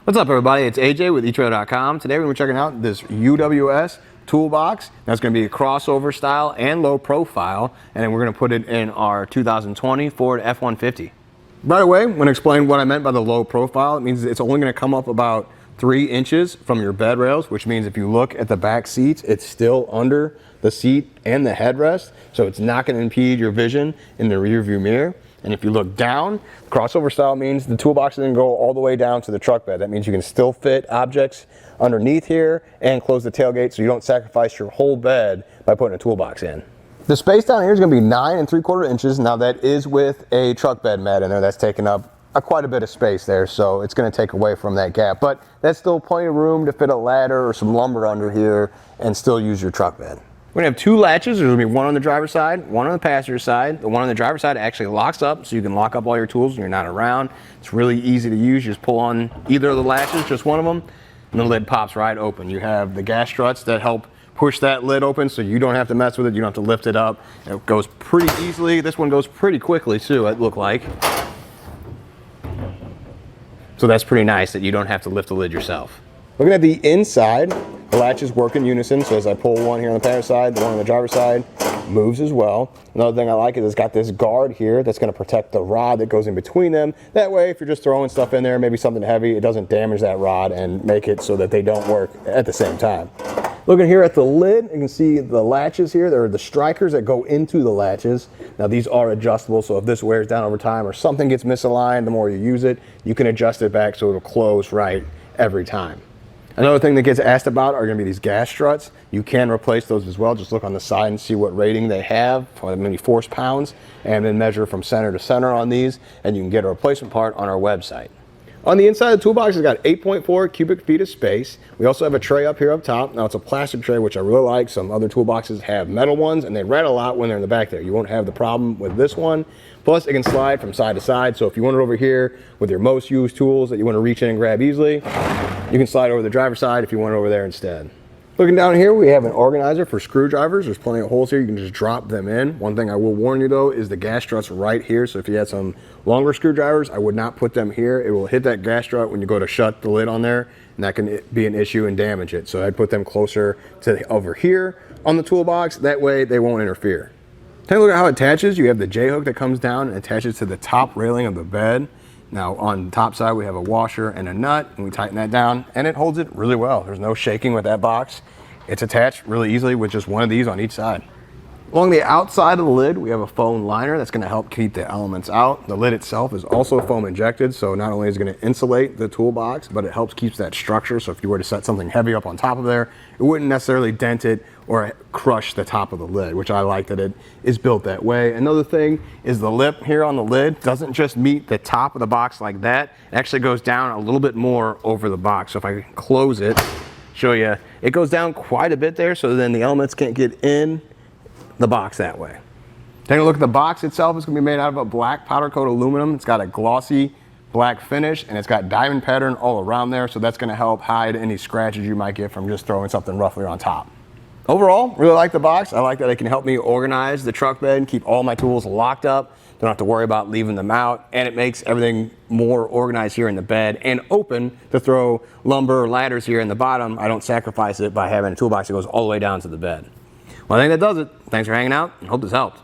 What's up, everybody? It's AJ with etrailer.com. Today we're going to be checking out this UWS Toolbox. That's going to be a crossover style and low profile, and then we're going to put it in our 2020 Ford F-150. By the way, I'm going to explain what I meant by the low profile. It means it's only going to come up about 3 inches from your bed rails, which means if you look at the back seats, it's still under the seat and the headrest, so it's not going to impede your vision in the rear view mirror. And if you look down, crossover style means the toolbox doesn't go all the way down to the truck bed. That means you can still fit objects underneath here and close the tailgate so you don't sacrifice your whole bed by putting a toolbox in. The space down here is going to be 9 3/4 inches. Now that is with a truck bed mat in there that's taking up quite a bit of space there, so it's going to take away from that gap. But that's still plenty of room to fit a ladder or some lumber under here and still use your truck bed. We're going to have 2 latches. There's going to be one on the driver's side, one on the passenger side. The one on the driver's side actually locks up, so you can lock up all your tools when you're not around. It's really easy to use. You just pull on either of the latches, just one of them, and the lid pops right open. You have the gas struts that help push that lid open so you don't have to mess with it. You don't have to lift it up. It goes pretty easily. This one goes pretty quickly too, it looked like. So that's pretty nice that you don't have to lift the lid yourself. Looking at the inside, the latches work in unison, so as I pull one here on the passenger side, the one on the driver's side moves as well. Another thing I like is it's got this guard here that's going to protect the rod that goes in between them. That way, if you're just throwing stuff in there, maybe something heavy, it doesn't damage that rod and make it so that they don't work at the same time. Looking here at the lid, you can see the latches here. There are the strikers that go into the latches. Now these are adjustable, so if this wears down over time or something gets misaligned, the more you use it, you can adjust it back so it'll close right every time. Another thing that gets asked about are going to be these gas struts. You can replace those as well. Just look on the side and see what rating they have, how many force pounds, and then measure from center to center on these, and you can get a replacement part on our website. On the inside of the toolbox, it's got 8.4 cubic feet of space. We also have a tray up here up top. Now it's a plastic tray, which I really like. Some other toolboxes have metal ones, and they rattle out when they're in the back there. You won't have the problem with this one. Plus, it can slide from side to side. So if you want it over here with your most used tools that you want to reach in and grab easily, you can slide over the driver's side if you want it over there instead. Looking down here, we have an organizer for screwdrivers. There's plenty of holes here. You can just drop them in. One thing I will warn you though is the gas strut's right here. So if you had some longer screwdrivers, I would not put them here. It will hit that gas strut when you go to shut the lid on there, and that can be an issue and damage it. So I'd put them closer to over here on the toolbox. That way they won't interfere. Take a look at how it attaches. You have the J-hook that comes down and attaches to the top railing of the bed. Now on the top side we have a washer and a nut, and we tighten that down and it holds it really well. There's no shaking with that box. It's attached really easily with just one of these on each side. Along the outside of the lid we have a foam liner that's going to help keep the elements out. The lid itself is also foam injected, so not only is it going to insulate the toolbox, but it helps keep that structure. So if you were to set something heavy up on top of there, it wouldn't necessarily dent it or crush the top of the lid, which I like that it is built that way. Another thing is the lip here on the lid doesn't just meet the top of the box like that. It actually goes down a little bit more over the box. So if I can close it, show you, it goes down quite a bit there, so then the elements can't get in the box that way. Taking a look at the box itself, it's going to be made out of a black powder coat aluminum. It's got a glossy black finish, and it's got diamond pattern all around there, so that's going to help hide any scratches you might get from just throwing something roughly on top. Overall, really like the box. I like that it can help me organize the truck bed and keep all my tools locked up. Don't have to worry about leaving them out, and it makes everything more organized here in the bed and open to throw lumber or ladders here in the bottom. I don't sacrifice it by having a toolbox that goes all the way down to the bed. Well, I think that does it. Thanks for hanging out, and hope this helped.